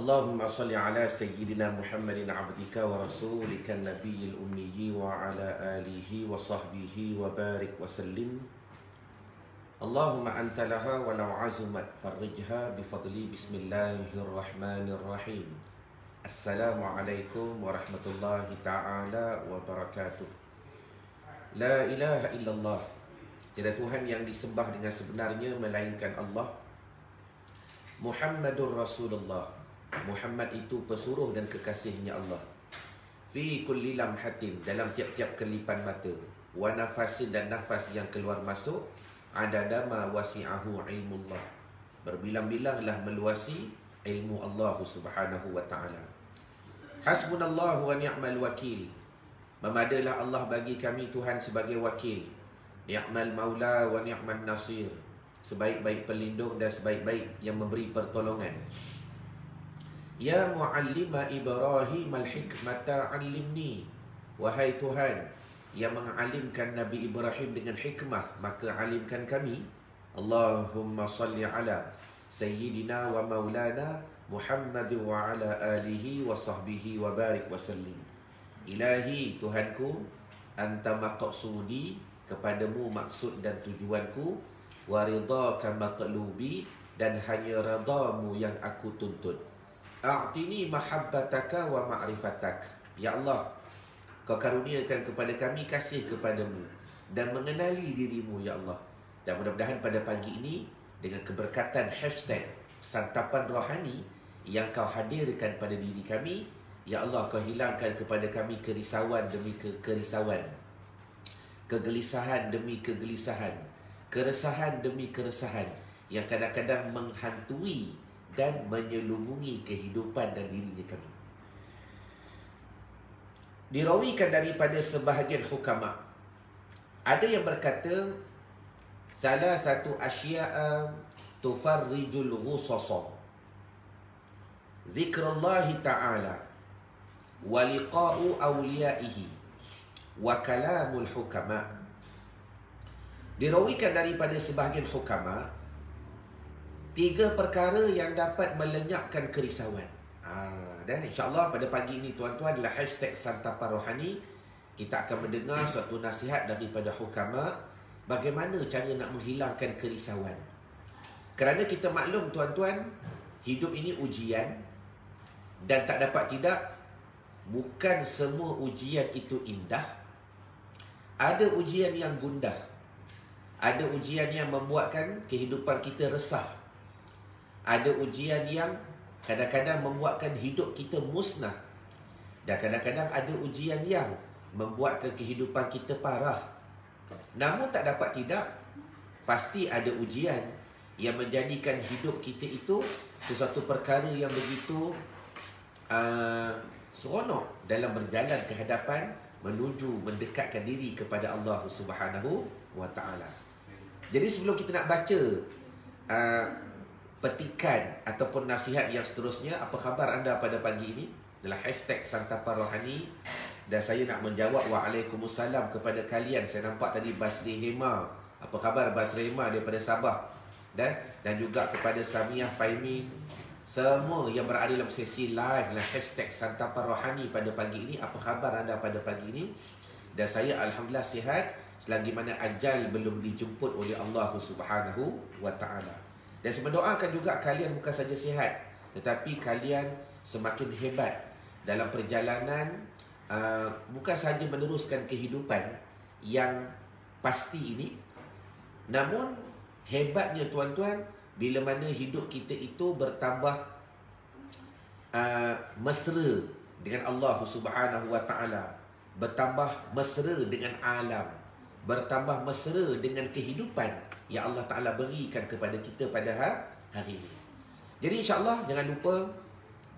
Allahumma salli ala sayyidina Muhammadin abdika wa rasulika nabiyil ummiyi wa ala alihi wa sahbihi wa barik wa sallim. Allahumma anta laha wa law azumat farrijha bifadli bismillahirrahmanirrahim. Assalamualaikum warahmatullahi ta'ala wabarakatuh. La ilaha illallah. Tiada Tuhan yang disembah dengan sebenarnya melainkan Allah. Muhammadur Rasulullah. Muhammad itu pesuruh dan kekasihnya Allah. Fi kulli lamhatin, dalam tiap-tiap kelipan mata. Wa nafasin, dan nafas yang keluar masuk. Adadama wasi'ahu ilmullah. Berbilang-bilanglah meluasi ilmu Allah subhanahu wa ta'ala. Hasbunallahu wa ni'mal wakil. Memadalah Allah bagi kami Tuhan sebagai wakil. Ni'mal maula wa ni'mal nasir. Sebaik-baik pelindung dan sebaik-baik yang memberi pertolongan. Ya muallima Ibrahim al-hikmata alimni. Wahai Tuhan yang mengalimkan Nabi Ibrahim dengan hikmah, maka alimkan kami. Allahumma salli ala sayyidina wa maulana Muhammad wa ala alihi wa sahbihi wa barik wa sallim. Ilahi, Tuhanku, anta maqsudi, kepadamu maksud dan tujuanku, wa ridhaka matlubi, dan hanya redamu yang aku tuntut. A'tini mahabbataka wa ma'rifatak. Ya Allah, kau karuniakan kepada kami kasih kepadamu dan mengenali dirimu, ya Allah. Dan mudah-mudahan pada pagi ini dengan keberkatan hashtag santapan rohani yang kau hadirkan pada diri kami, ya Allah, kau hilangkan kepada kami kerisauan demi kerisauan, kegelisahan demi kegelisahan, keresahan demi keresahan yang kadang-kadang menghantui dan menyelubungi kehidupan dan dirinya kami. Dirawikan daripada sebahagian hukama, ada yang berkata, salah satu asya'a tufarrijul ghusasa, zikrullahi ta'ala wa liqa'u awliyaihi wa kalamul hukama. Dirawikan daripada sebahagian hukama, 3 perkara yang dapat melenyapkan kerisauan. Dan insyaAllah pada pagi ini tuan-tuan adalah hashtag santapan rohani. Kita akan mendengar suatu nasihat daripada hukama bagaimana cara nak menghilangkan kerisauan. Kerana kita maklum tuan-tuan, hidup ini ujian. Dan tak dapat tidak, bukan semua ujian itu indah. Ada ujian yang gundah. Ada ujian yang membuatkan kehidupan kita resah. Ada ujian yang kadang-kadang membuatkan hidup kita musnah. Dan kadang-kadang ada ujian yang membuatkan kehidupan kita parah. Namun tak dapat tidak, pasti ada ujian yang menjadikan hidup kita itu sesuatu perkara yang begitu seronok dalam berjalan ke hadapan menuju mendekatkan diri kepada Allah Subhanahu wa ta'ala. Jadi sebelum kita nak baca petikan ataupun nasihat yang seterusnya, apa khabar anda pada pagi ini? Adalah hashtag santapan rohani. Dan saya nak menjawab waalaikumsalam kepada kalian. Saya nampak tadi Basri Hema. Apa khabar Basri Hema daripada Sabah? Dan juga kepada Samiah Paimi. Semua yang berada dalam sesi live dalam hashtag santapan rohani pada pagi ini. Apa khabar anda pada pagi ini? Dan saya alhamdulillah sihat selagi mana ajal belum dijemput oleh Allah Subhanahu wa ta'ala. Dan saya mendoakan juga kalian bukan saja sihat, tetapi kalian semakin hebat dalam perjalanan bukan saja meneruskan kehidupan yang pasti ini. Namun hebatnya tuan-tuan, bila mana hidup kita itu bertambah mesra dengan Allah Subhanahu wa ta'ala, bertambah mesra dengan alam, bertambah mesra dengan kehidupan yang Allah Ta'ala berikan kepada kita pada hari ini. Jadi insyaAllah jangan lupa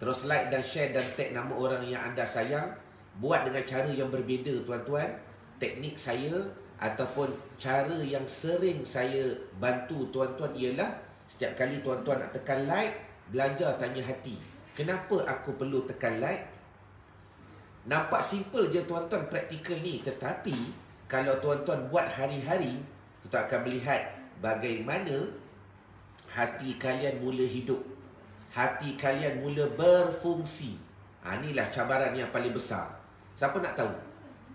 terus like dan share dan tag nama orang yang anda sayang. Buat dengan cara yang berbeza tuan-tuan. Teknik saya ataupun cara yang sering saya bantu tuan-tuan ialah setiap kali tuan-tuan nak tekan like, belajar tanya hati, kenapa aku perlu tekan like? Nampak simple je tuan-tuan praktikal ni, tetapi kalau tuan-tuan buat hari-hari, kita akan melihat bagaimana hati kalian mula hidup. hati kalian mula berfungsi. Inilah cabaran yang paling besar. Siapa nak tahu?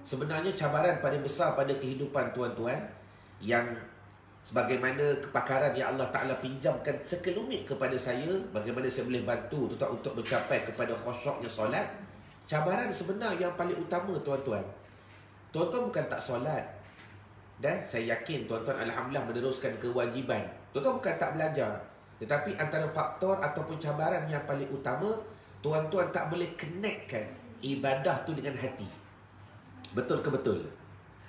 Sebenarnya cabaran paling besar pada kehidupan tuan-tuan, yang sebagaimana kepakaran yang Allah Ta'ala pinjamkan sekelumit kepada saya, bagaimana saya boleh bantu untuk mencapai kepada khusyuknya solat. Cabaran sebenar yang paling utama tuan-tuan, tuan-tuan bukan tak solat. Dan saya yakin tuan-tuan alhamdulillah meneruskan kewajiban. Tuan-tuan bukan tak belajar. Tetapi antara faktor ataupun cabaran yang paling utama, tuan-tuan tak boleh connectkan ibadah tu dengan hati. Betul ke betul?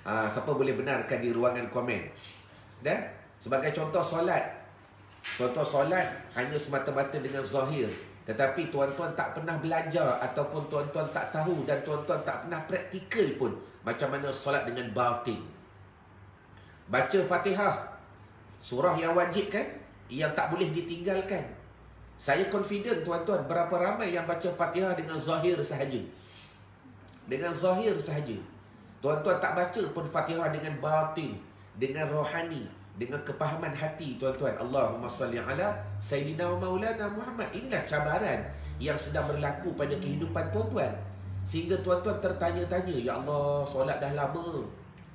Siapa boleh benarkan di ruangan komen? Dan sebagai contoh solat. Contoh solat hanya semata-mata dengan zahir. Tetapi tuan-tuan tak pernah belajar ataupun tuan-tuan tak tahu dan tuan-tuan tak pernah praktikal pun macam mana solat dengan batin. Baca Fatihah, surah yang wajib kan, yang tak boleh ditinggalkan. Saya confident tuan-tuan berapa ramai yang baca Fatihah dengan zahir sahaja. Dengan zahir sahaja. Tuan-tuan tak baca pun Fatihah dengan batin, dengan rohani, dengan kepahaman hati tuan-tuan. Allahumma salli ala Sayyidina wa Maulana Muhammad. Inilah cabaran yang sedang berlaku pada kehidupan tuan-tuan. Sehingga tuan-tuan tertanya-tanya, ya Allah, solat dah lama.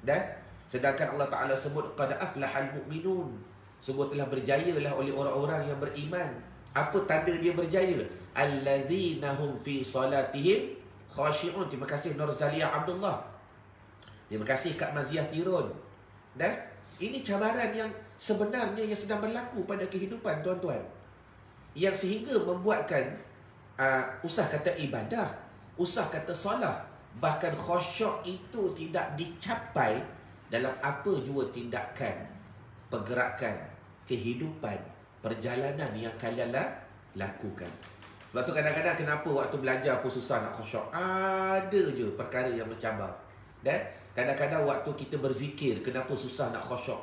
Dan sedangkan Allah Ta'ala sebut qad aflahal mu'minun, sungguh telah berjayalah oleh orang-orang yang beriman. Apa tanda dia berjaya? Alladzina hum fi salatihim khashi'un. Terima kasih Nur Zalia Abdullah. Terima kasih Kak Maziah Tirun. Dan ini cabaran yang sebenarnya yang sedang berlaku pada kehidupan tuan-tuan, yang sehingga membuatkan usah kata ibadah, usah kata solat, bahkan khusyuk itu tidak dicapai dalam apa jua tindakan, pergerakan, kehidupan, perjalanan yang kalian lakukan. Sebab tu kadang-kadang kenapa waktu belajar aku susah nak khusyuk? Ada je perkara yang mencabar. Dan kadang-kadang waktu kita berzikir, kenapa susah nak khusyuk?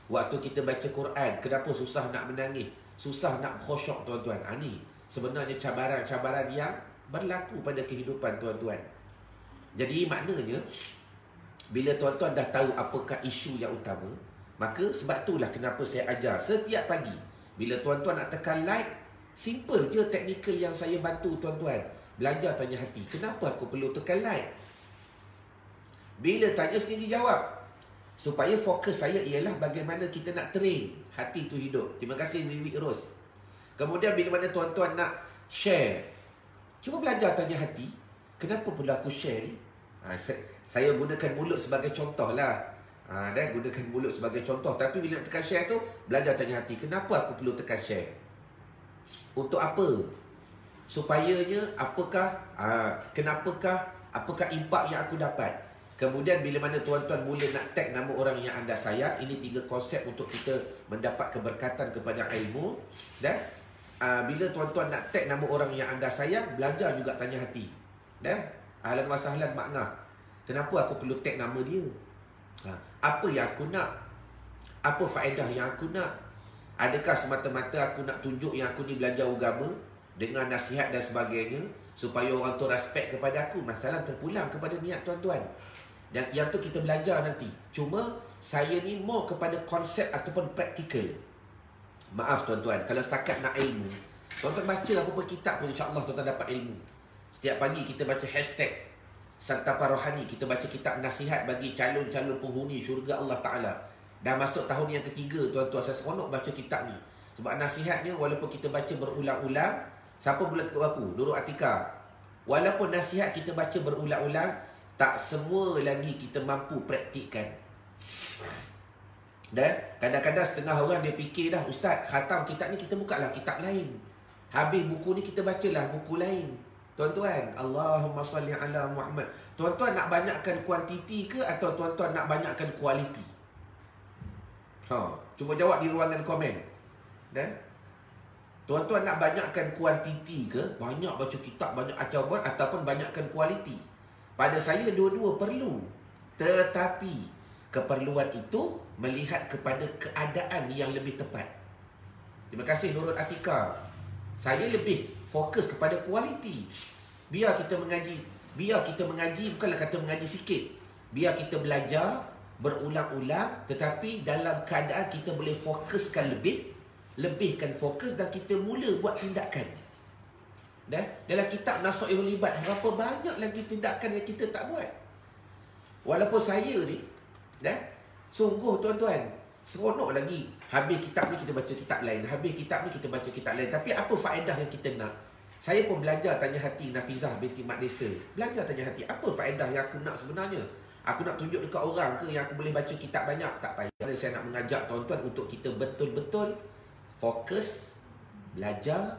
Waktu kita baca Quran, kenapa susah nak menangis? Susah nak khusyuk tuan-tuan. Ini sebenarnya cabaran-cabaran yang berlaku pada kehidupan tuan-tuan. Jadi maknanya, bila tuan-tuan dah tahu apakah isu yang utama, maka sebab itulah kenapa saya ajar setiap pagi. Bila tuan-tuan nak tekan like, simple je teknikal yang saya bantu tuan-tuan. Belajar tanya hati, kenapa aku perlu tekan like? Bila tanya sendiri jawab. Supaya fokus saya ialah bagaimana kita nak train hati tu hidup. Terima kasih Wiwi Rose. Kemudian bila mana tuan-tuan nak share, cuba belajar tanya hati, kenapa pula aku share ni? Saya gunakan mulut sebagai contoh lah. Dan gunakan mulut sebagai contoh. Tapi bila nak tekan share tu, belajar tanya hati, kenapa aku perlu tekan share? Untuk apa? Supayanya apakah, apakah impak yang aku dapat? Kemudian bila mana tuan-tuan mula nak tag nama orang yang anda sayang, ini 3 konsep untuk kita mendapat keberkatan kepada ilmu. Dan bila tuan-tuan nak tag nama orang yang anda sayang, belajar juga tanya hati. Dan ahlan wa sahlan makna, kenapa aku perlu tag nama dia? Apa yang aku nak? Apa faedah yang aku nak? Adakah semata-mata aku nak tunjuk yang aku ni belajar agama dengan nasihat dan sebagainya supaya orang tu respect kepada aku? Masalah terpulang kepada niat tuan-tuan. Dan yang tu kita belajar nanti. Cuma saya ni more kepada konsep ataupun praktikal. Maaf tuan-tuan, kalau setakat nak ilmu, tuan-tuan baca apa-apa kitab pun insya-Allah tuan-tuan dapat ilmu. Setiap pagi kita baca hashtag Santapan Rohani, kita baca kitab nasihat bagi calon-calon penghuni syurga Allah Ta'ala. Dah masuk tahun yang ketiga tuan-tuan, saya seronok baca kitab ni. Sebab nasihatnya walaupun kita baca berulang-ulang, siapa bulat kat aku? Nurul Atika. Walaupun nasihat kita baca berulang-ulang, tak semua lagi kita mampu praktikkan. Dan kadang-kadang setengah orang dia fikir dah, Ustaz, khatam kitab ni kita bukalah kitab lain. Habis buku ni kita bacalah buku lain. Tuan-tuan, Allahumma salli ala Muhammad. Tuan-tuan nak banyakkan kuantiti ke atau tuan-tuan nak banyakkan kualiti? Cuba jawab di ruangan komen. Dan tuan-tuan nak banyakkan kuantiti ke, banyak baca kitab, banyak acawan, ataupun banyakkan kualiti? Pada saya dua-dua perlu. Tetapi keperluan itu melihat kepada keadaan yang lebih tepat. Terima kasih Nurul Atika. Saya lebih fokus kepada kualiti. Biar kita mengaji bukanlah kata mengaji sikit. Biar kita belajar berulang-ulang, tetapi dalam keadaan kita boleh fokuskan lebih, lebihkan fokus dan kita mula buat tindakan. Dalam kitab Nasaihul Ibad, berapa banyak lagi tindakan yang kita tak buat. Walaupun saya ni, sungguh tuan-tuan, seronok lagi. Habis kitab ni kita baca kitab lain, habis kitab ni kita baca kitab lain. Tapi apa faedah yang kita nak? Saya pun belajar tanya hati Nafizah binti Mat Desa. Belajar tanya hati, apa faedah yang aku nak sebenarnya? Aku nak tunjuk dekat orang ke yang aku boleh baca kitab banyak? Tak payah. Saya nak mengajak tuan-tuan untuk kita betul-betul fokus, belajar,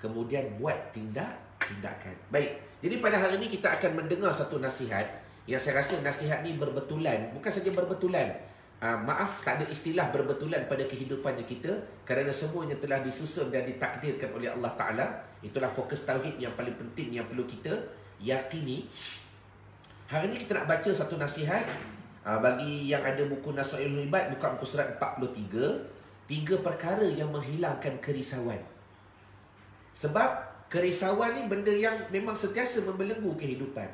kemudian buat tindakan. Baik, jadi pada hari ini kita akan mendengar satu nasihat yang saya rasa nasihat ni berbetulan. Bukan saja berbetulan, maaf, tak ada istilah berbetulan pada kehidupannya kita, kerana semuanya telah disusun dan ditakdirkan oleh Allah Ta'ala. Itulah fokus tauhid yang paling penting yang perlu kita yakini. Hari ini kita nak baca satu nasihat. Bagi yang ada buku Nasaihul Ibad, buka muka surat 43. 3 perkara yang menghilangkan kerisauan. Sebab kerisauan ni benda yang memang sentiasa membelenggu kehidupan.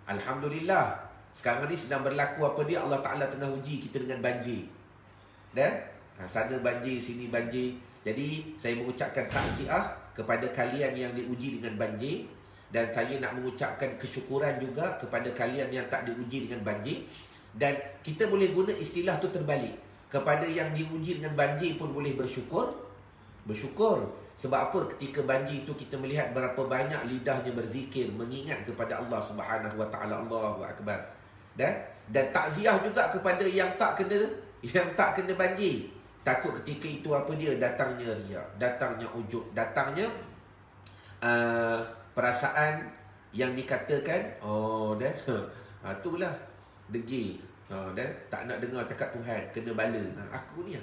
Alhamdulillah, sekarang ni sedang berlaku apa dia? Allah Ta'ala tengah uji kita dengan banjir. Sana banjir, sini banjir. Jadi saya mengucapkan takziah kepada kalian yang diuji dengan banjir. Dan saya nak mengucapkan kesyukuran juga kepada kalian yang tak diuji dengan banjir. Dan kita boleh guna istilah tu terbalik. Kepada yang diuji dengan banjir pun boleh bersyukur. Sebab apa? Ketika banjir itu kita melihat berapa banyak lidahnya berzikir, mengingat kepada Allah Subhanahu Wa Ta'ala. Allahu Akbar. Dan takziah juga kepada yang tak kena banjir. Takut ketika itu apa dia? Datangnya riak, datangnya ujub, datangnya perasaan yang dikatakan, itulah degil. Tak nak dengar cakap Tuhan, kena bala. Aku ni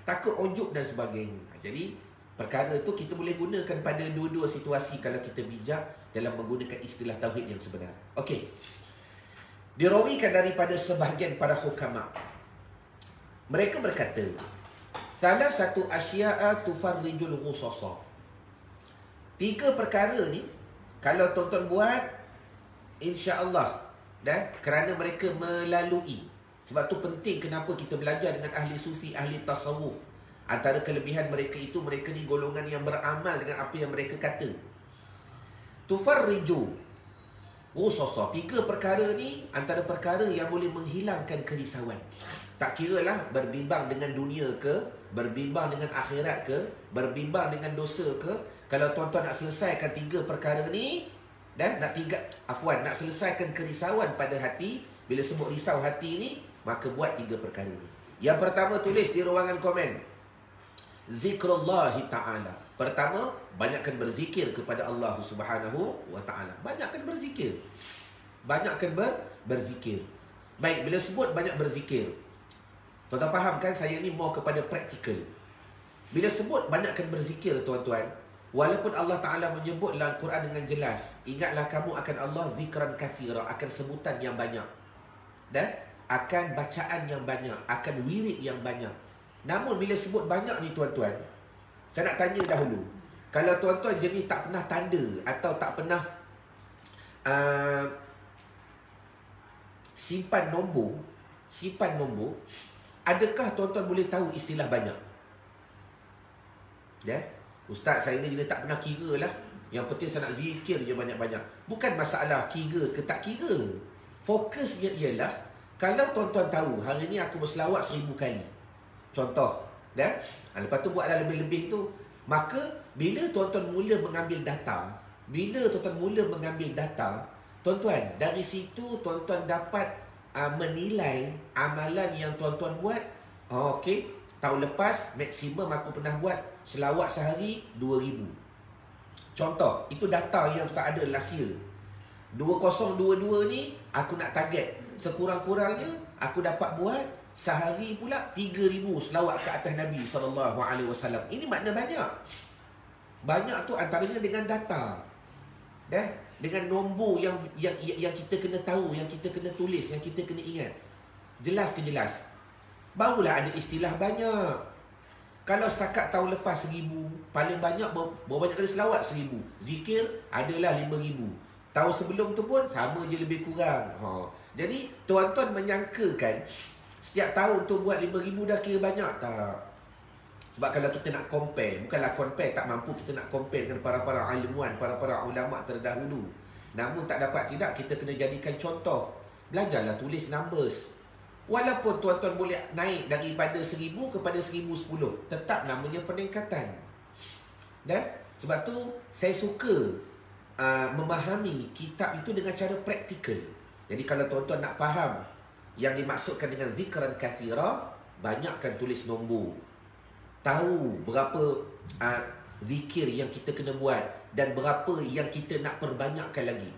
takut ujub dan sebagainya. Jadi perkara itu kita boleh gunakan pada dua-dua situasi kalau kita bijak dalam menggunakan istilah tauhid yang sebenar. Okey. Dirawikan daripada sebahagian para hukama. Mereka berkata, salah satu asya'a tufarrijul ghusasa. 3 perkara ni kalau tuan-tuan buat, insya-Allah, kerana mereka melalui. Sebab tu penting kenapa kita belajar dengan ahli sufi, ahli tasawuf. Antara kelebihan mereka itu, mereka ni golongan yang beramal dengan apa yang mereka kata. Tufarriju ghusasa. 3 perkara ni antara perkara yang boleh menghilangkan kerisauan. Tak kira lah berbimbang dengan dunia ke, berbimbang dengan akhirat ke, berbimbang dengan dosa ke. Kalau tuan-tuan nak selesaikan 3 perkara ni, nak selesaikan kerisauan pada hati. Bila sebut risau hati ni, maka buat 3 perkara ni. Yang pertama, tulis di ruangan komen, zikrullahi ta'ala. Pertama, banyakkan berzikir kepada Allah Subhanahu Wa Ta'ala. Banyakkan berzikir. Berzikir. Baik, bila sebut banyak berzikir, tuan-tuan faham kan? Saya ni mau kepada praktikal. Bila sebut banyakkan berzikir, tuan-tuan, walaupun Allah Ta'ala menyebut dalam Quran dengan jelas, ingatlah kamu akan Allah zikran kathira, akan sebutan yang banyak, dan akan bacaan yang banyak, akan wirid yang banyak. Namun bila sebut banyak ni tuan-tuan, saya nak tanya dahulu, kalau tuan-tuan jenis tak pernah tanda atau tak pernah simpan nombor, adakah tuan-tuan boleh tahu istilah banyak? Ustaz, saya ni jenis tak pernah kira lah. Yang penting saya nak zikir je banyak-banyak. Bukan masalah kira ke tak kira. Fokusnya ialah, kalau tuan-tuan tahu hari ni aku berselawat 1000 kali, contoh, lepas tu buatlah lebih-lebih tu, maka bila tuan-tuan mula mengambil data, tuan-tuan, dari situ tuan-tuan dapat menilai amalan yang tuan-tuan buat. Okey, tahun lepas maksimum aku pernah buat selawat sehari 2000. Contoh, itu data yang tuan ada last year. 2022 ni aku nak target sekurang-kurangnya aku dapat buat sehari pula 3000 selawat ke atas Nabi SAW. Ini makna banyak. Banyak tu antaranya dengan data, dengan nombor yang kita kena tahu, yang kita kena tulis, yang kita kena ingat. Jelas ke jelas? Barulah ada istilah banyak. Kalau setakat tahun lepas 1000, paling banyak berapa banyak kali selawat? 1000. Zikir adalah 5000. Tahun sebelum tu pun sama je, lebih kurang. Jadi tuan-tuan menyangkakan setiap tahun tu buat 5000 dah kira banyak. Tak. Sebab kalau kita nak compare, bukanlah compare tak mampu, kita nak compare dengan para-para ilmuwan, para-para ulama' terdahulu. Namun tak dapat tidak, kita kena jadikan contoh. Belajarlah tulis numbers. Walaupun tuan-tuan boleh naik daripada 1000 kepada 1010, tetap namanya peningkatan. Dan sebab tu saya suka memahami kitab itu dengan cara praktikal. Jadi kalau tuan-tuan nak faham yang dimaksudkan dengan zikran kathira, banyakkan tulis nombor. Tahu berapa zikir yang kita kena buat dan berapa yang kita nak perbanyakkan lagi.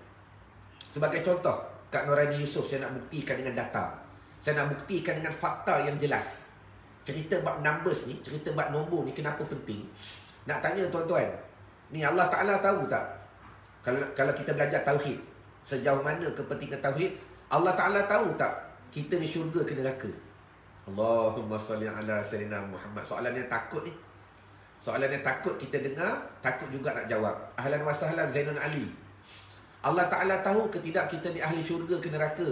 Sebagai contoh, Kak Nurani Yusof, saya nak buktikan dengan data. Saya nak buktikan dengan fakta yang jelas. Cerita bab numbers ni, cerita bab nombor ni kenapa penting? Nak tanya tuan-tuan, ni Allah Ta'ala tahu tak? Kalau kita belajar tauhid, sejauh mana kepentingan tauhid, Allah Ta'ala tahu tak kita di syurga ke neraka? Allahumma salli ala sayyidina Muhammad. Soalan yang takut ni. Soalan yang takut kita dengar, takut juga nak jawab. Ahlan wa sahlan Zainul Ali. Allah Ta'ala tahu ke tidak kita di ahli syurga ke neraka?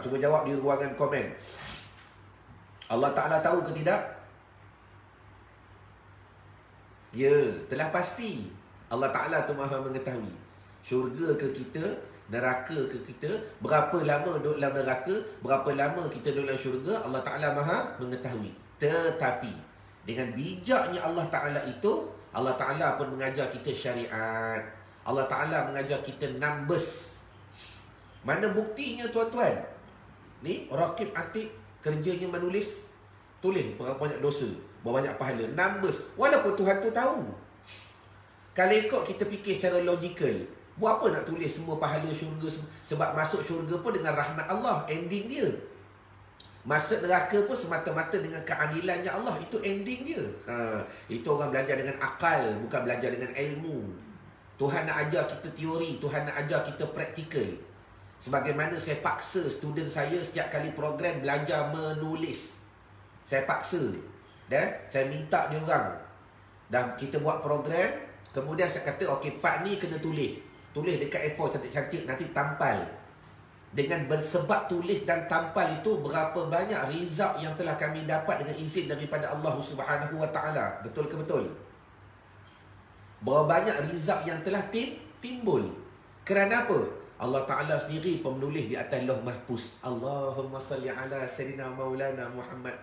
Cuba jawab di ruangan komen. Allah Ta'ala tahu ke tidak? Ya, telah pasti. Allah Ta'ala tu maha mengetahui. Syurga ke kita, neraka ke kita, berapa lama duduk dalam neraka, berapa lama kita duduk dalam syurga, Allah Ta'ala maha mengetahui. Tetapi dengan bijaknya Allah Ta'ala itu, Allah Ta'ala pun mengajar kita syariat. Allah Ta'ala mengajar kita numbers. Mana buktinya tuan-tuan? Ni Raqib Atid kerjanya menulis, tulis berapa banyak dosa, berapa banyak pahala, numbers. Walaupun Tuhan tu tahu. Kalau ikut kita fikir secara logikal, buat apa nak tulis semua pahala syurga? Sebab masuk syurga pun dengan rahmat Allah, ending dia. Masuk neraka pun semata-mata dengan keadilannya Allah, itu ending dia. Itu orang belajar dengan akal, bukan belajar dengan ilmu. Tuhan nak ajar kita teori, Tuhan nak ajar kita praktikal. Sebagaimana saya paksa student saya setiap kali program belajar menulis. Saya paksa. Dan saya minta dia orang. Dah kita buat program, kemudian saya kata, okey, part ni kena tulis. Tulis dekat A4 cantik-cantik, nanti tampal. Dengan bersebab tulis dan tampal itu, berapa banyak result yang telah kami dapat dengan izin daripada Allah Subhanahu Wa Taala. Betul ke betul? Berapa banyak result yang telah timbul. Kerana apa? Allah Ta'ala sendiri pemenulis di atas Lauh Mahfuz. Allahumma salli ala sayyidina maulana Muhammad.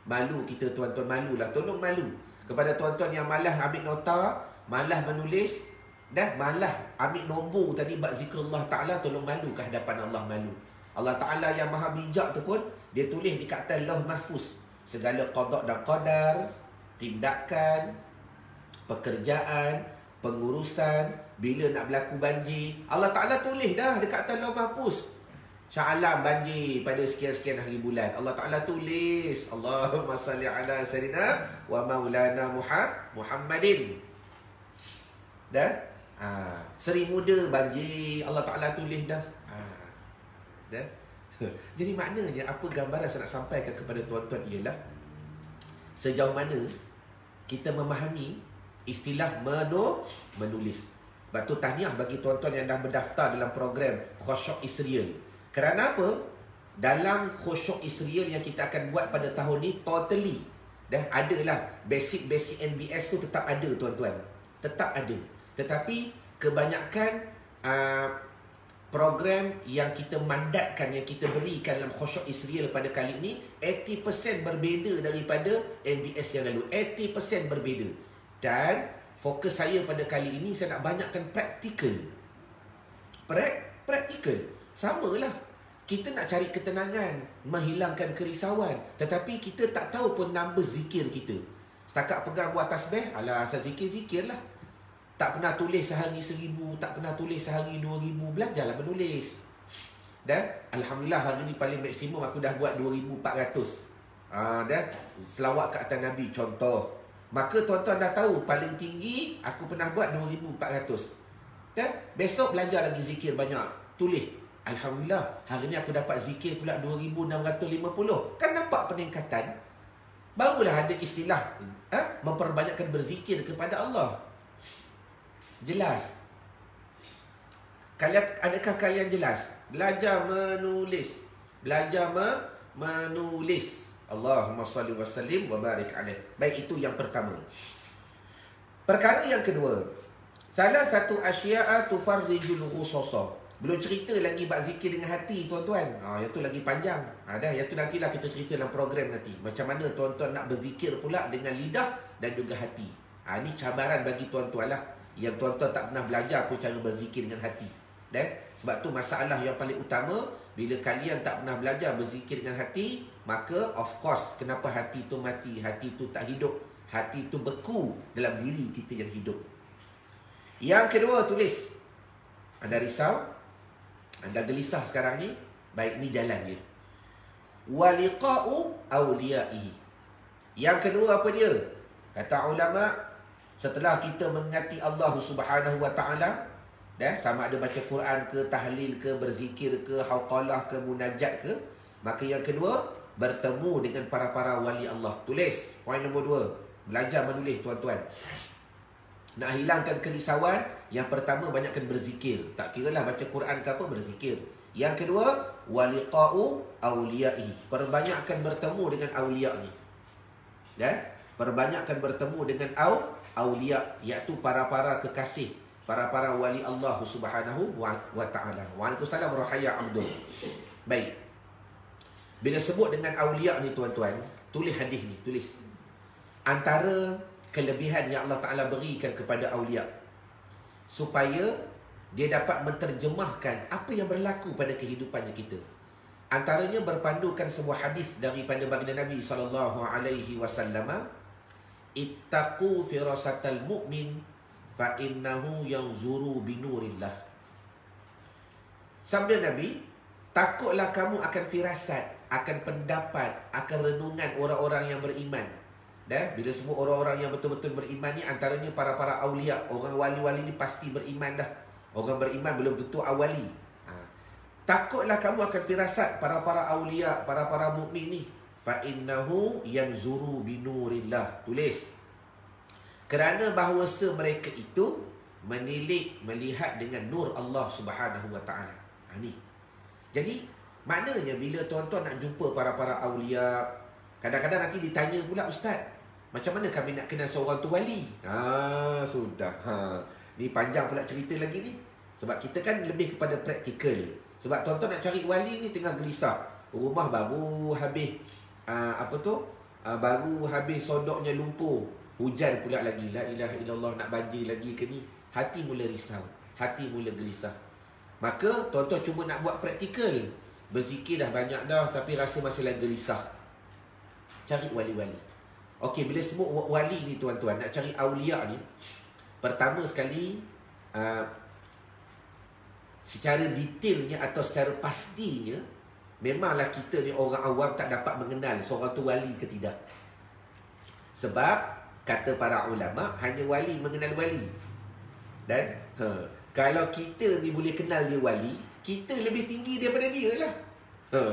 Malu kita tuan-tuan, malulah. Tolong malu. Kepada tuan-tuan yang malas ambil nota, malas menulis, dah malas ambil nombor tadi bab zikrullah Ta'ala, tolong malu ke hadapan Allah, malu. Allah Ta'ala yang maha bijak tu pun, dia tulis di atas Lauh Mahfuz. Segala qada dan qadar, tindakan, pekerjaan, pengurusan, bila nak berlaku banjir, Allah Ta'ala tulis dah dekat atas Lauh Mahfuz. Sya'alam banjir pada sekian-sekian hari bulan, Allah Ta'ala tulis. Allahumma salli ala sayyidina wa maulana Muhammadin. Dah? Seri Muda banjir, Allah Ta'ala tulis dah. Dah? Jadi maknanya apa gambaran saya nak sampaikan kepada tuan-tuan ialah sejauh mana kita memahami istilah menulis. Sebab tu tahniah bagi tuan-tuan yang dah mendaftar dalam program Khusyuk Israel. Kerana apa? Dalam Khusyuk Israel yang kita akan buat pada tahun ni, totally dah adalah basic NBS tu tetap ada tuan-tuan. Tetap ada. Tetapi kebanyakan program yang kita mandatkan, yang kita berikan dalam Khusyuk Israel pada kali ini, 80% berbeza daripada NBS yang lalu. 80% berbeza. Dan fokus saya pada kali ini, saya nak banyakkan praktikal. Praktikal. Samalah. Kita nak cari ketenangan, menghilangkan kerisauan. Tetapi kita tak tahu pun number zikir kita. Setakat pegang buat tasbih, alah asal zikir lah. Tak pernah tulis sehari 1000, tak pernah tulis sehari 2000. Belajarlah menulis. Dan Alhamdulillah hari ni paling maksimum aku dah buat 2400. Dan selawat ke atas Nabi contoh. Maka tuan-tuan dah tahu paling tinggi aku pernah buat 2400. Dan besok belajar lagi zikir banyak. Tulis. Alhamdulillah hari ni aku dapat zikir pula 2650. Kan nampak peningkatan? Barulah ada istilah memperbanyakkan berzikir kepada Allah. Jelas? Adakah kalian jelas? Belajar menulis. Belajar menulis. Allahumma salli wa sallim wa barik alaih. Baik, itu yang pertama. Perkara yang kedua, salah satu asya'a tufarrijul ghusasa. Belum cerita lagi bab zikir dengan hati, tuan-tuan. Yang tu lagi panjang. Dah, yang tu nantilah kita cerita dalam program nanti. Macam mana tuan-tuan nak berzikir pula dengan lidah dan juga hati. Ini cabaran bagi tuan-tuan lah. Yang tuan-tuan tak pernah belajar pun cara berzikir dengan hati. Sebab tu masalah yang paling utama, bila kalian tak pernah belajar berzikir dengan hati, maka of course, kenapa hati tu mati, hati tu tak hidup, hati tu beku dalam diri kita yang hidup. Yang kedua, tulis. Anda risau, anda gelisah sekarang ni, baik, ni jalan dia. Waliqa'u awliya'ihi. Yang kedua apa dia? Kata ulama, setelah kita mengingati Allah Subhanahu wa ta'ala, sama ada baca Quran ke, tahlil ke, berzikir ke, hauqalah ke, munajat ke, maka yang kedua, bertemu dengan para-para wali Allah. Tulis, poin nombor 2. Belajar menulis, tuan-tuan. Nak hilangkan kerisauan, yang pertama, banyakkan berzikir. Tak kiralah baca Quran ke apa, berzikir. Yang kedua, waliqa'u awliya'i. Perbanyakkan bertemu dengan awliya ni. Perbanyakkan bertemu dengan awliya, iaitu para-para kekasih, para-para wali Allah Subhanahu wa ta'ala. Waalaikumsalam warahmatullahi Abdul. Baik. Bila sebut dengan awliya ni, tuan-tuan, tulis hadis ni, tulis. Antara kelebihan yang Allah Ta'ala berikan kepada awliya, supaya dia dapat menterjemahkan apa yang berlaku pada kehidupannya kita. Antaranya berpandukan sebuah hadis daripada baginda Nabi SAW. Ittaqu firasatal mu'min fa innahu yanzuru binurillah. Sabda Nabi, takutlah kamu akan firasat, akan pendapat, akan renungan orang-orang yang beriman. Bila sebut orang-orang yang betul-betul beriman ni, antaranya para-para awliya. Orang wali-wali ni pasti beriman dah. Orang beriman belum tentu awali. Takutlah kamu akan firasat para-para awliya, para-para mukmin ni. Fa innahu yanzuru binurillah. Tulis. Kerana bahawasa mereka itu menilik, melihat dengan nur Allah Subhanahu wa ta'ala. Ni. Jadi, maknanya bila tuan-tuan nak jumpa para-para awliya, kadang-kadang nanti ditanya pula, Ustaz, macam mana kami nak kenal seorang tu wali? Sudah. Ni panjang pula cerita lagi ni. Sebab kita kan lebih kepada praktikal. Sebab tuan-tuan nak cari wali ni tengah gelisah. Rumah baru habis baru habis sodoknya lumpur. Hujan pula lagi. La ilaha illallah, nak banjir lagi ke ni? Hati mula risau, hati mula gelisah. Maka tuan-tuan cuba nak buat praktikal. Berzikir dah banyak dah, tapi rasa masih lagi gelisah. Cari wali-wali. Okey, bila sebut wali ni tuan-tuan, nak cari awliya ni, pertama sekali, secara detailnya atau secara pastinya, memanglah kita ni orang awam tak dapat mengenal seorang tu wali ke tidak. Sebab kata para ulama, hanya wali mengenal wali. Dan kalau kita ni boleh kenal dia wali, kita lebih tinggi daripada dia lah.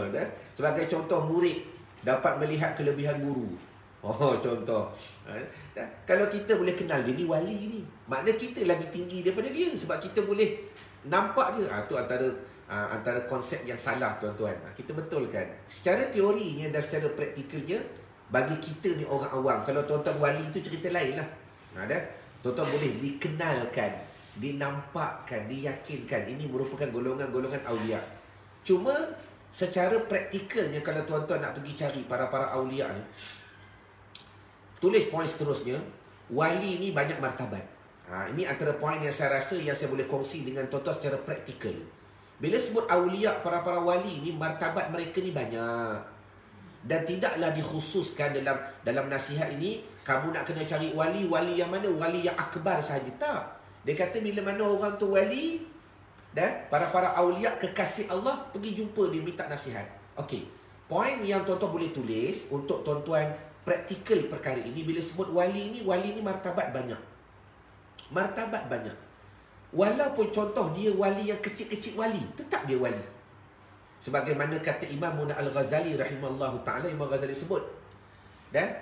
Dan sebagai contoh, murid dapat melihat kelebihan guru. Contoh. Kalau kita boleh kenal dia ni wali ni, makna kita lagi tinggi daripada dia. Sebab kita boleh nampak dia. Itu antara konsep yang salah, tuan-tuan. Kita betulkan. Secara teorinya dan secara praktikalnya, bagi kita ni orang awam, kalau tuan-tuan wali itu cerita lain lah. Tuan-tuan boleh dikenalkan, dinampakkan, diyakinkan ini merupakan golongan-golongan awliya. Cuma secara praktikalnya, kalau tuan-tuan nak pergi cari para-para awliya ni, tulis poin seterusnya, wali ni banyak martabat. Ini antara poin yang saya rasa yang saya boleh kongsi dengan tuan-tuan secara praktikal. Bila sebut awliya, para-para wali ni, martabat mereka ni banyak. Dan tidaklah dikhususkan dalam nasihat ini, kamu nak kena cari wali yang mana? Wali yang akbar sahaja. Tak. Dia kata bila mana orang tu wali, dan para-para awliya kekasih Allah, pergi jumpa dia, minta nasihat. Okey. Poin yang tuan-tuan boleh tulis untuk tuan-tuan praktikal perkara ini, bila sebut wali ni martabat banyak. Martabat banyak. Walaupun contoh dia wali yang kecil-kecil wali, tetap dia wali. Sebagaimana kata Imam Al-Ghazali rahimahullahu ta'ala, Imam Ghazali sebut, dan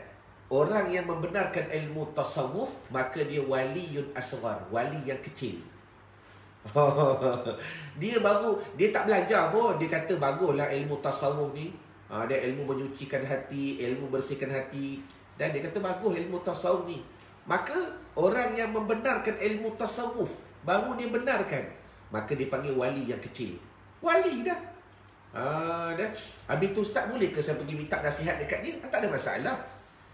orang yang membenarkan ilmu tasawuf, maka dia waliyun asghar, wali yang kecil. Dia tak belajar pun, dia kata baguslah ilmu tasawuf ni. Dia ilmu menyucikan hati, ilmu bersihkan hati. Dan dia kata bagus ilmu tasawuf ni. Maka orang yang membenarkan ilmu tasawuf, baru dia benarkan, maka dipanggil wali yang kecil. Wali dah. Dah. Habis tu ustaz, boleh ke saya pergi minta nasihat dekat dia? Tak ada masalah.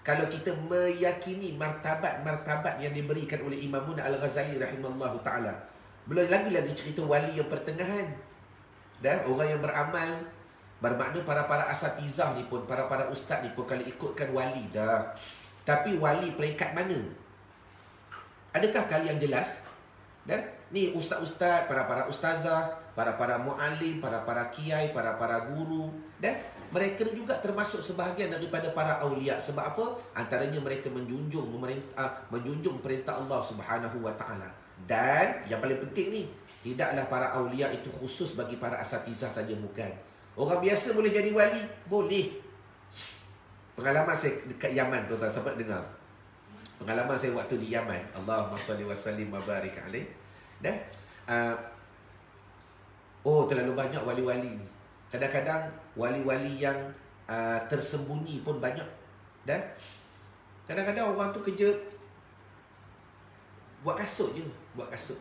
Kalau kita meyakini martabat-martabat yang diberikan oleh Imam Al-Ghazali rahimallahu ta'ala. Belum lagi cerita wali yang pertengahan. Dan orang yang beramal, bermakna para asatizah ni pun, para ustaz ni pun kalau ikutkan wali dah. Tapi wali peringkat mana? Adakah kalian jelas? Dan ni ustaz-ustaz, para ustazah, para muallim, para kiai, para guru, dan mereka juga termasuk sebahagian daripada para aulia. Sebab apa? Antaranya mereka menjunjung perintah Allah Subhanahu wa taala. Dan yang paling penting ni, tidaklah para aulia itu khusus bagi para asatizah saja, bukan. Orang biasa boleh jadi wali? Boleh. Pengalaman saya dekat Yaman, tuan-tuan, sahabat dengar. Pengalaman saya waktu di Yaman. Allahumma salli wa sallim wa barik alaih. Dan terlalu banyak wali-wali ni. Kadang-kadang wali-wali yang tersembunyi pun banyak. Dan kadang-kadang orang tu kerja buat kasut je. Buat kasut.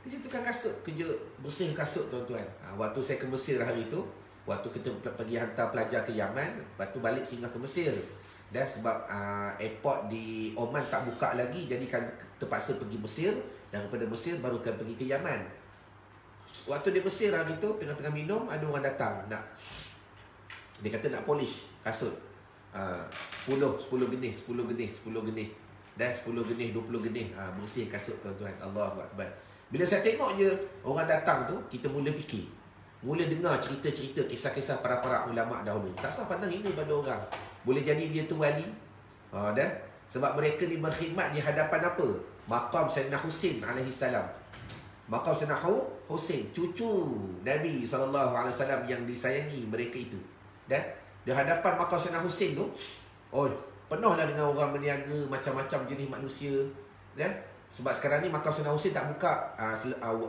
Kerja tukang kasut, kerja bersih kasut, tuan-tuan. Waktu saya ke Mesir hari tu, waktu kita pergi hantar pelajar ke Yaman, lepas tu balik singgah ke Mesir. Dan sebab airport di Oman tak buka lagi, jadi kan terpaksa pergi Mesir. Dan daripada Mesir baru kan pergi ke Yaman. Waktu di Mesir hari tu, tengah-tengah minum, ada orang datang dia kata nak polish kasut. 10 genih dan 10 genih, 20 genih, bersih kasut, tuan-tuan. Allahu Akbar. Bila saya tengok je orang datang tu, kita mula fikir, mula dengar cerita-cerita, kisah-kisah para ulama dahulu. Tak usah pandang ini pada orang. Boleh jadi dia tu wali. Dan sebab mereka ni berkhidmat di hadapan apa? Maqam Sayyidina Husin alaihi salam. Maqam Sayyidina Husin, cucu Nabi SAW yang disayangi mereka itu. Dan di hadapan Maqam Sayyidina Husin tu, penuhlah dengan orang berniaga, macam-macam jenis manusia. Dan sebab sekarang ni Maqam Sayyidina Husin tak buka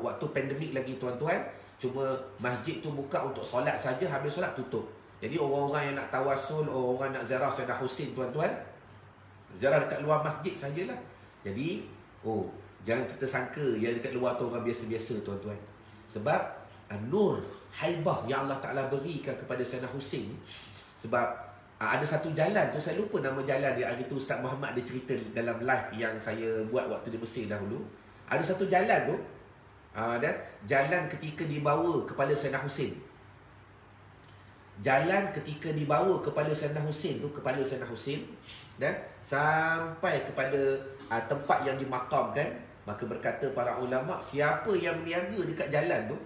waktu pandemik lagi, tuan-tuan. Cuma masjid tu buka untuk solat saja, habis solat tutup. Jadi orang-orang yang nak tawasul, orang-orang nak ziarah Sayyidina Husin, tuan-tuan, ziarah dekat luar masjid sajalah. Jadi jangan kita sangka yang dekat luar tu orang biasa-biasa, tuan-tuan. Sebab nur, haibah yang Allah Ta'ala berikan kepada Sayyidina Husin. Sebab ada satu jalan tu, saya lupa nama jalan dia. Hari tu Ustaz Muhammad dia cerita dalam live yang saya buat waktu di Mesir dahulu. Ada satu jalan tu, dan jalan ketika dibawa kepala Sayyidina Husin. Jalan ketika dibawa kepala Sayyidina Husin tu, kepala Sayyidina Husin, dan sampai kepada tempat yang dimakamkan. Maka berkata para ulama, siapa yang berniaga dekat jalan tu,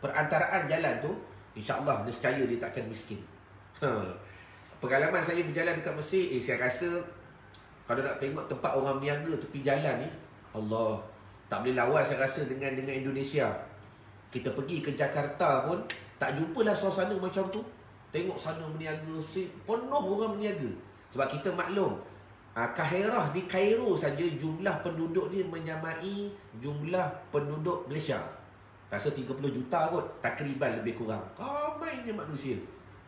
perantaraan jalan tu, insya-Allah nescaya dia takkan miskin. Pengalaman saya berjalan dekat Mesir, saya rasa kalau nak tengok tempat orang berniaga tepi jalan ni, Allah, tak boleh lawan saya rasa dengan Indonesia. Kita pergi ke Jakarta pun tak jumpalah suasana macam tu. Tengok sana berniaga, penuh orang berniaga. Sebab kita maklum, Kahirah di Kairo saja jumlah penduduk dia menyamai jumlah penduduk Malaysia. Rasa 30 juta kot, takriban lebih kurang. Ramainya manusia.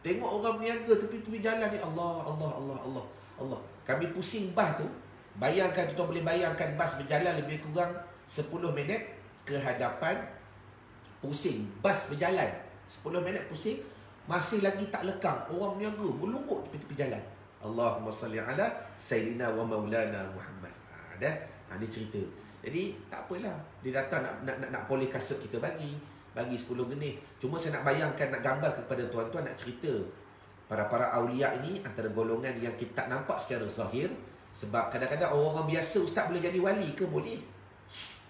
Tengok orang berniaga tepi-tepi jalan ni, Allah. Kami pusing bas tu. Bayangkan, tuan boleh bayangkan bas berjalan lebih kurang 10 minit ke hadapan, pusing. Bas berjalan 10 minit pusing, masih lagi tak lekang. Orang berniaga berlungut tepi-tepi jalan. Allahumma salli ala Sayyidina wa Maulana Muhammad. Dia cerita. Jadi tak apalah, dia datang nak poleh kasut kita, bagi 10 genih. Cuma saya nak bayangkan, nak gambar kepada tuan-tuan, nak cerita para aulia ini antara golongan yang kita tak nampak secara zahir. Sebab kadang-kadang orang biasa ustaz boleh jadi wali ke? Boleh.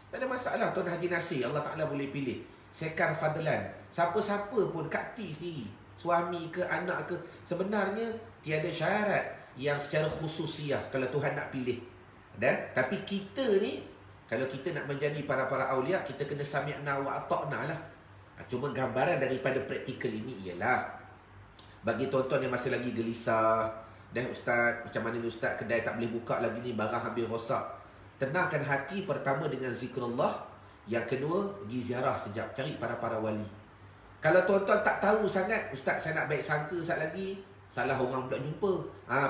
Tak ada masalah. Tuan Haji Nasir, Allah Ta'ala boleh pilih. Sekar Fadlan, siapa-siapa pun, kakti sendiri, suami ke, anak ke, sebenarnya tiada syarat yang secara khususiah kalau Tuhan nak pilih. Tapi kita ni, kalau kita nak menjadi para aulia, kita kena sami'na wa ata'na lah. Cuma gambaran daripada praktikal ini ialah, bagi tuan-tuan yang masih lagi gelisah, ustaz, macam mana ni ustaz, kedai tak boleh buka lagi ni, barang habis rosak. Tenangkan hati, pertama dengan zikrullah. Yang kedua, pergi ziarah sekejap, cari para wali. Kalau tuan-tuan tak tahu sangat, ustaz saya nak baik sangka sekali lagi, salah orang pula jumpa.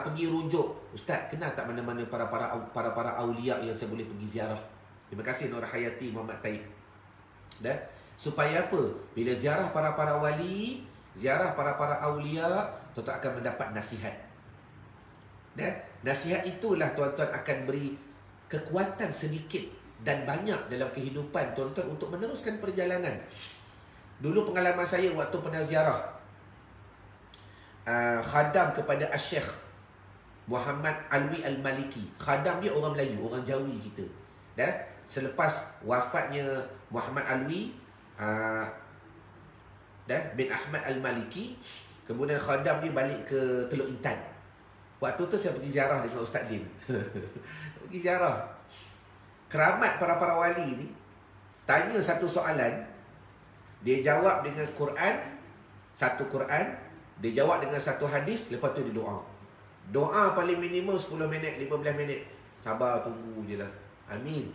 Pergi rujuk, ustaz kenal tak mana-mana para aulia yang saya boleh pergi ziarah. Terima kasih Nur Hayati Muhammad Taib. Dan supaya apa? Bila ziarah para wali, ziarah para aulia, tuan-tuan akan mendapat nasihat. Dan nasihat itulah tuan-tuan akan beri kekuatan sedikit dan banyak dalam kehidupan tuan-tuan untuk meneruskan perjalanan. Dulu pengalaman saya waktu pernah ziarah khadam kepada Syekh Muhammad Alwi Al-Maliki. Khadam dia orang Melayu, orang Jawi kita. Dan selepas wafatnya Muhammad Alwi dan bin Ahmad Al-Maliki, kemudian khadam dia balik ke Teluk Intan. Waktu tu saya pergi ziarah dengan Ustaz Din. Pergi ziarah. Keramat para wali ni tanya satu soalan, dia jawab dengan Quran, satu Quran, dia jawab dengan satu hadis, lepas tu dia doa. Doa paling minimum 10 minit, 15 minit. Sabar, tunggu je lah. Amin.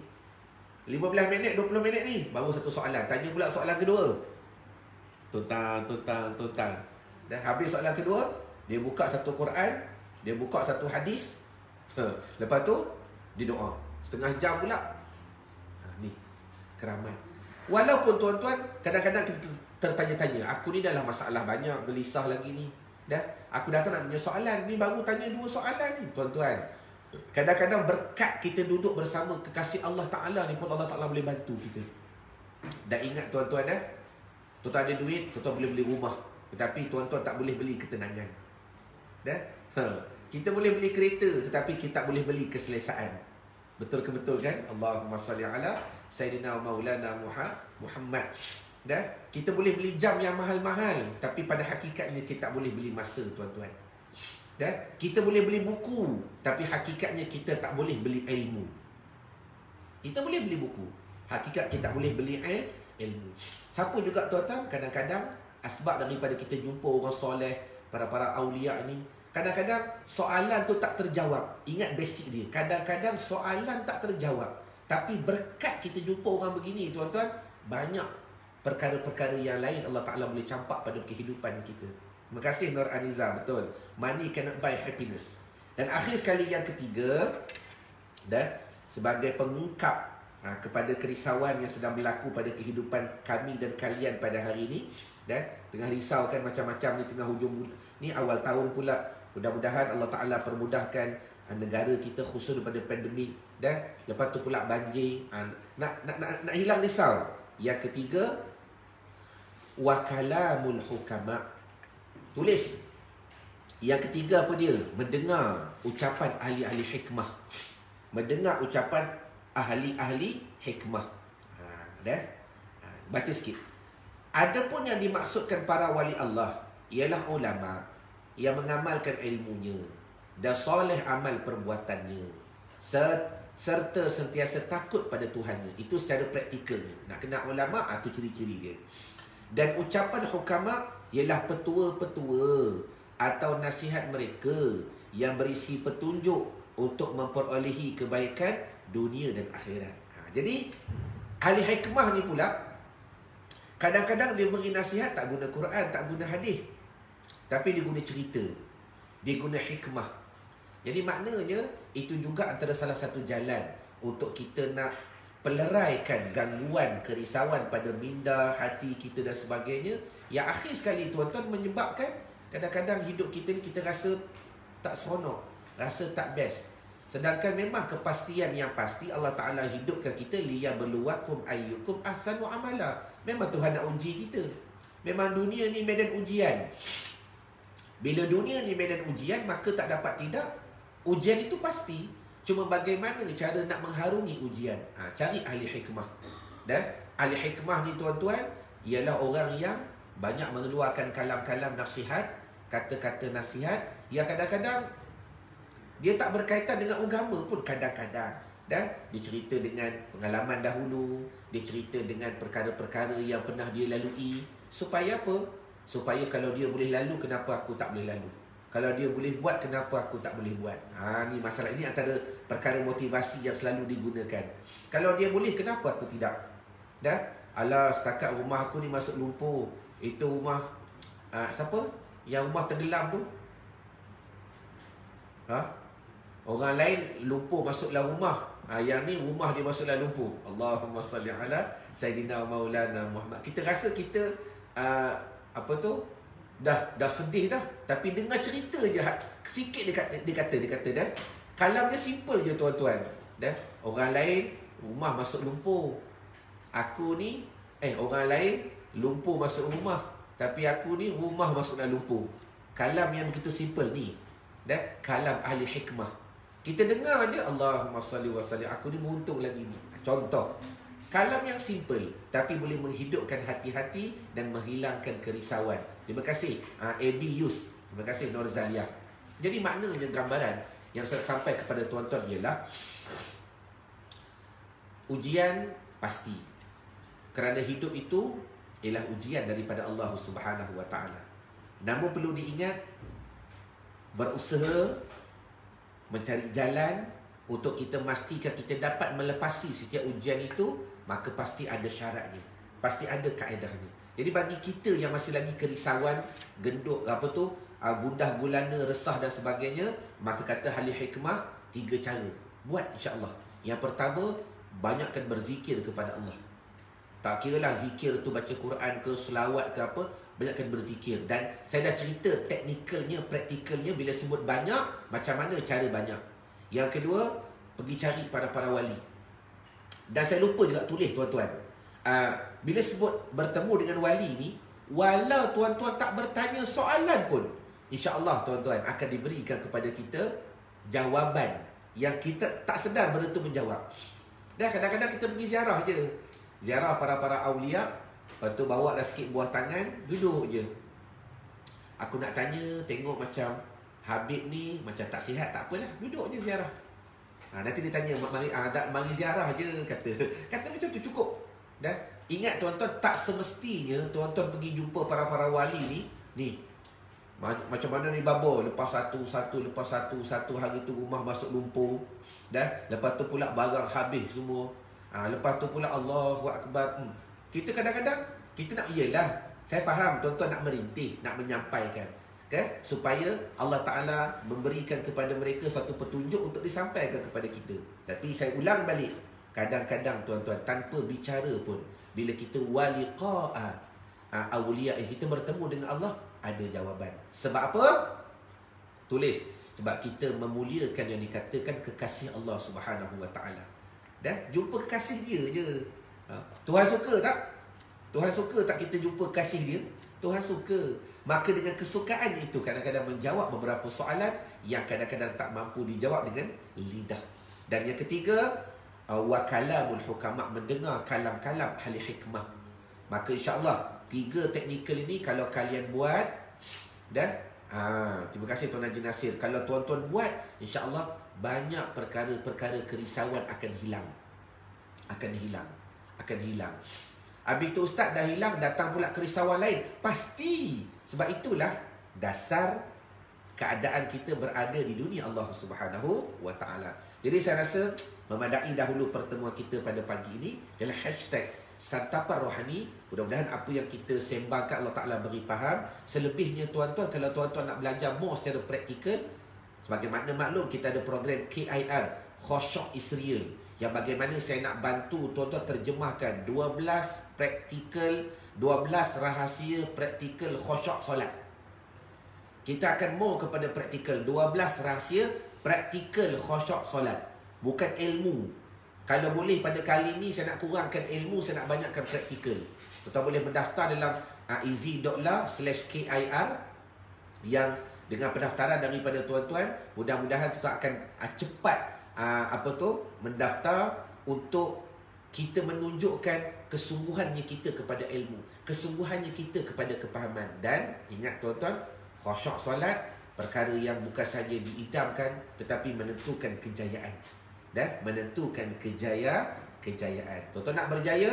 15 minit, 20 minit ni baru satu soalan. Tanya pula soalan kedua. Tuntang. Dan habis soalan kedua, dia buka satu Quran, dia buka satu hadis. Lepas tu dia doa. Setengah jam pula. Ni keramat. Walaupun tuan-tuan kadang-kadang kita tertanya-tanya, aku ni dalam masalah banyak, gelisah lagi ni. Dah, aku datang nak tanya soalan, ni baru tanya 2 soalan ni, tuan-tuan. Kadang-kadang berkat kita duduk bersama kekasih Allah Ta'ala ni pun Allah Ta'ala boleh bantu kita. Dan ingat tuan-tuan tuan-tuan ada duit, tuan-tuan boleh beli rumah. Tetapi tuan-tuan tak boleh beli ketenangan. Dah? Kita boleh beli kereta, tetapi kita tak boleh beli keselesaan. Betul ke betul kan? Allahumma salli ala Sayyidina Maulana Muhammad. Dan kita boleh beli jam yang mahal-mahal, tapi pada hakikatnya kita tak boleh beli masa, tuan-tuan. Dan kita boleh beli buku, tapi hakikatnya kita tak boleh beli ilmu. Kita boleh beli buku, hakikat kita tak boleh beli ilmu. Siapa juga tuan-tuan, kadang-kadang asbab daripada kita jumpa orang soleh, para aulia ni, kadang-kadang soalan tu tak terjawab. Ingat basic dia. Kadang-kadang soalan tak terjawab, tapi berkat kita jumpa orang begini, tuan-tuan, banyak perkara-perkara yang lain Allah Ta'ala boleh campak pada kehidupan kita. Terima kasih Nur Aniza. Betul, money cannot buy happiness. Dan akhir sekali yang ketiga, dan sebagai pengungkap kepada kerisauan yang sedang berlaku pada kehidupan kami dan kalian pada hari ini, dan tengah risau kan macam-macam ni, tengah hujung ni, awal tahun pula. Mudah-mudahan Allah Ta'ala permudahkan negara kita khusus daripada pandemik, dan lepas tu pula banjir, nak hilang risau. Yang ketiga, wa kalamul hukama. Tulis. Yang ketiga apa dia? Mendengar ucapan ahli-ahli hikmah. Mendengar ucapan ahli-ahli hikmah. Baca sikit. Adapun yang dimaksudkan para wali Allah ialah ulama yang mengamalkan ilmunya dan soleh amal perbuatannya, serta sentiasa takut pada Tuhannya. Itu secara praktikalnya. Nak kenal ulama, itu ciri-ciri dia. Dan ucapan hukama ialah petua-petua atau nasihat mereka yang berisi petunjuk untuk memperolehi kebaikan dunia dan akhirat. Jadi ahli hikmah ni pula, kadang-kadang dia beri nasihat tak guna Quran, tak guna hadis, tapi dia guna cerita, dia guna hikmah. Jadi maknanya itu juga antara salah satu jalan untuk kita nak peleraikan gangguan, kerisauan pada minda, hati kita dan sebagainya, yang akhir sekali tuan-tuan menyebabkan kadang-kadang hidup kita ni kita rasa tak seronok, rasa tak best. Sedangkan memang kepastian yang pasti Allah Ta'ala hidupkan kita liyabluwakum ayyukum ahsanu amala. Memang Tuhan nak uji kita. Memang dunia ni medan ujian. Bila dunia ni medan ujian, maka tak dapat tidak, ujian itu pasti. Cuma bagaimana cara nak mengharungi ujian. Cari ahli hikmah. Dan ahli hikmah ni tuan-tuan ialah orang yang banyak mengeluarkan kalam-kalam nasihat, kata-kata nasihat yang kadang-kadang dia tak berkaitan dengan agama pun kadang-kadang. Dan dia cerita dengan pengalaman dahulu, dia cerita dengan perkara-perkara yang pernah dia lalui. Supaya apa? Supaya kalau dia boleh lalu, kenapa aku tak boleh lalu? Kalau dia boleh buat, kenapa aku tak boleh buat? Ni masalah. Ini antara perkara motivasi yang selalu digunakan. Kalau dia boleh, kenapa aku tidak? Dan alah, setakat rumah aku ni masuk lumpur. Itu rumah siapa? Yang rumah tenggelam tu. Orang lain lumpur masuk dalam rumah. Yang ni rumah dia masuk dalam lumpur. Allahumma salli ala Sayyidina Maulana Muhammad. Kita rasa kita dah sedih dah, tapi dengar cerita je sikit dia kata dah. Kalam dia simple je tuan-tuan. Dah, orang lain rumah masuk lumpur. Aku ni orang lain lumpur masuk rumah, tapi aku ni rumah masuk dalam lumpur. Kalam yang begitu simple ni. Dah, kalam ahli hikmah. Kita dengar je Allahumma salli wa sallim, aku ni beruntung lagi ni. Contoh, kalam yang simple tapi boleh menghidupkan hati-hati dan menghilangkan kerisauan. Terima kasih AB Yus. Terima kasih Nur Zaliah. Jadi maknanya gambaran yang saya sampai kepada tuan-tuan ialah ujian pasti. Kerana hidup itu ialah ujian daripada Allah Subhanahu Wa Taala. Namun perlu diingat, berusaha mencari jalan untuk kita memastikan kita dapat melepasi setiap ujian itu, maka pasti ada syaratnya, pasti ada kaedahnya. Jadi bagi kita yang masih lagi kerisauan, gendut gundah gulana, resah dan sebagainya, maka kata ahli hikmah 3 cara. Buat insya-Allah. Yang pertama, banyakkan berzikir kepada Allah. Tak kiralah zikir tu baca Quran ke, selawat ke apa, banyakkan berzikir. Dan saya dah cerita teknikalnya, praktikalnya bila sebut banyak, macam mana cara banyak. Yang kedua, pergi cari para wali. Dan saya lupa juga tulis tuan-tuan. Bila sebut bertemu dengan wali ni, walau tuan-tuan tak bertanya soalan pun, insya-Allah tuan-tuan akan diberikan kepada kita jawapan yang kita tak sedar benda tu menjawab. Dan kadang-kadang kita pergi ziarah je. Ziarah para awliya, lepas tu bawa dah sikit buah tangan, duduk je. Aku nak tanya, tengok macam Habib ni macam tak sihat, tak apalah, duduk je ziarah. Nanti dia tanya, mari ziarah je, kata macam tu cukup. Dan ingat tuan-tuan, tak semestinya tuan-tuan pergi jumpa para wali ni macam mana ni babo, lepas satu hari tu rumah masuk lumpur. Dan lepas tu pula barang habis semua. Lepas tu pula Allahu Akbar. Kita kadang-kadang kita nak, iyalah, saya faham tuan-tuan nak merintih, nak menyampaikan, supaya Allah Ta'ala memberikan kepada mereka satu petunjuk untuk disampaikan kepada kita. Tapi saya ulang balik, kadang-kadang tuan-tuan tanpa bicara pun, bila kita waliqa'a awliya, kita bertemu dengan Allah, ada jawaban. Sebab apa? Tulis. Sebab kita memuliakan yang dikatakan kekasih Allah Subhanahu Wa Ta'ala. Dah jumpa kekasih dia je. Tuhan suka tak? Tuhan suka tak kita jumpa kasih dia? Tuhan suka. Maka dengan kesukaan itu kadang-kadang menjawab beberapa soalan yang kadang-kadang tak mampu dijawab dengan lidah. Dan yang ketiga, wa kalamul hukama, mendengar kalam-kalam ahli hikmah. Maka insya-Allah 3 teknikal ini kalau kalian buat, dan terima kasih Tuan Haji Nasir. Kalau tuan-tuan buat, insya-Allah banyak perkara-perkara kerisauan akan hilang. Akan hilang. Habis tu ustaz dah hilang, datang pula kerisauan lain. Pasti. Sebab itulah dasar keadaan kita berada di dunia Allah Subhanahu Wa Ta'ala. Jadi saya rasa memadai dahulu pertemuan kita pada pagi ini dalam hashtag Santapan Rohani. Mudah-mudahan apa yang kita sembangkan Allah Ta'ala beri faham. Selebihnya tuan-tuan, kalau tuan-tuan nak belajar more secara praktikal, sebagaimana maklum kita ada program KIR, Khusyuk Israel, yang bagaimana saya nak bantu tuan-tuan terjemahkan 12 praktikal, 12 rahsia praktikal khusyuk solat. Kita akan more kepada praktikal 12 rahsia praktikal khusyuk solat, bukan ilmu. Kalau boleh pada kali ini saya nak kurangkan ilmu, saya nak banyakkan praktikal. Tuan-tuan boleh mendaftar dalam easy.la/KIR yang dengan pendaftaran daripada tuan-tuan, mudah-mudahan tuan akan cepat mendaftar untuk kita menunjukkan kesungguhannya kita kepada ilmu, kesungguhannya kita kepada kepahaman. Dan ingat tuan-tuan, khusyuk solat perkara yang bukan saja diidamkan tetapi menentukan kejayaan. Dan menentukan kejayaan. Tuan-tuan nak berjaya,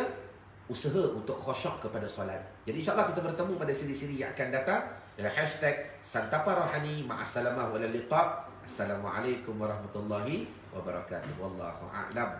usaha untuk khusyuk kepada solat. Jadi insya-Allah kita bertemu pada siri-siri yang akan datang dalam hashtag Santapan Rohani. Ma'assalamah wa liqa. Assalamualaikum warahmatullahi wabarakatuh. Wallahu a'lam.